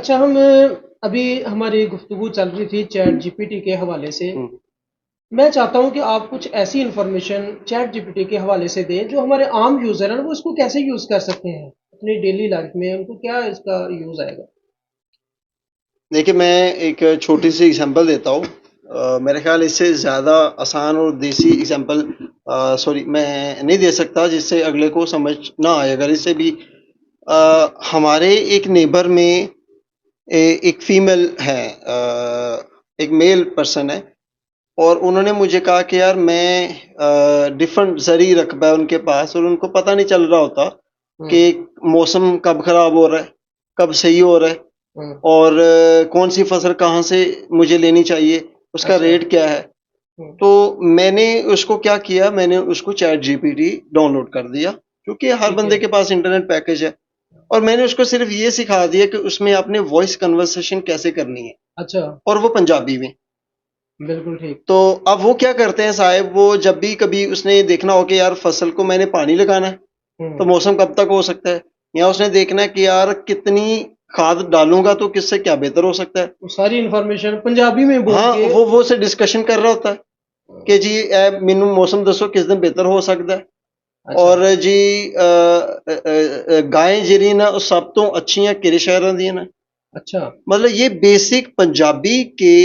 अच्छा, हम अभी हमारी गुफ्तगू चल रही थी चैट जीपीटी के हवाले से। हम्म। मैं चाहता हूं कि आप कुछ ऐसी इंफॉर्मेशन चैट जीपीटी के हवाले से दें जो हमारे आम यूज़र हैं वो इसको कैसे यूज़ कर सकते हैं अपनी डेली लाइफ में, उनको क्या इसका यूज़ आएगा। देखिए, मैं एक छोटी सी एग्जांपल देता हूँ। मेरे ख्याल इससे ज़्यादा आसान और देसी एग्जांपल सॉरी मैं नहीं दे सकता जिससे अगले को समझ ना आए। अगर इससे भी हमारे एक नेबर में एक फीमेल है, एक मेल पर्सन है, और उन्होंने मुझे कहा कि यार मैं डिफरेंट ज़री रकबा है उनके पास और उनको पता नहीं चल रहा होता हम्म। कि मौसम कब ख़राब हो रहा है, कब सही हो रहा है, हम्म। और कौन सी फसल कहाँ से मुझे लेनी चाहिए, उसका अच्छा। रेट क्या है। हम्म। तो मैंने उसको क्या किया, मैंने उसको चैट जीपीटी डाउनलोड कर दिया, क्योंकि हर ठीक बंदे है। के पास इंटरनेट पैकेज है। और मैंने उसको सिर्फ ये सिखा दिया कि उसमें आपने वॉइस कन्वर्सेशन कैसे करनी है, अच्छा। और वो पंजाबी में। बिल्कुल ठीक। तो अब वो क्या करते हैं साहब, वो जब भी कभी उसने देखना हो कि यार फसल को मैंने पानी लगाना है तो हम्म। मौसम कब तक हो सकता है, या उसने देखना है कि यार कितनी खाद डालूंगा तो किससे क्या बेहतर हो सकता है। वो सारी इंफॉर्मेशन पंजाबी में बोल हाँ, के। वो से डिस्कशन कर रहा होता है कि जी मैनू मौसम दसो किस दिन बेहतर हो सकता है। अच्छा। और जी गायें ਜਿਹੜੀ ना ਉਹ सब तो अच्छियां किहड़े शहरां ਦੀਆਂ ने। अच्छा। मतलब ये बेसिक पंजाबी के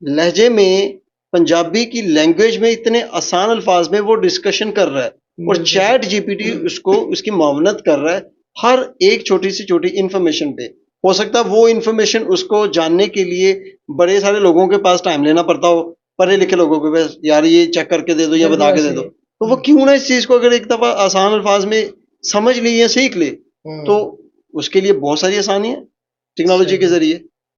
लहजे में, पंजाबी की लैंग्वेज में इतने आसान अल्फाज में वो डिस्कशन कर रहा है, और बिल्कुल चैट ठीक। जीपीटी उसको उसकी मावनत कर रहा है हर एक छोटी सी छोटी इंफॉर्मेशन पे। हो सकता है वो इंफॉर्मेशन उसको जानने के लिए बड़े सारे लोगों के पास टाइम लेना पड़ता हो, पढ़े लिखे लोगों के पास, यार ये चेक करके दे दो या बिल्कुल बता के दे ऐसे। दो। तो वो क्यों ना इस चीज को अगर एक दफा आसान अल्फाज में समझ ले या सीख ले, तो हम्म। उसके लिए बहुत सारी आसानी है टेक्नोलॉजी के सही। जरिए।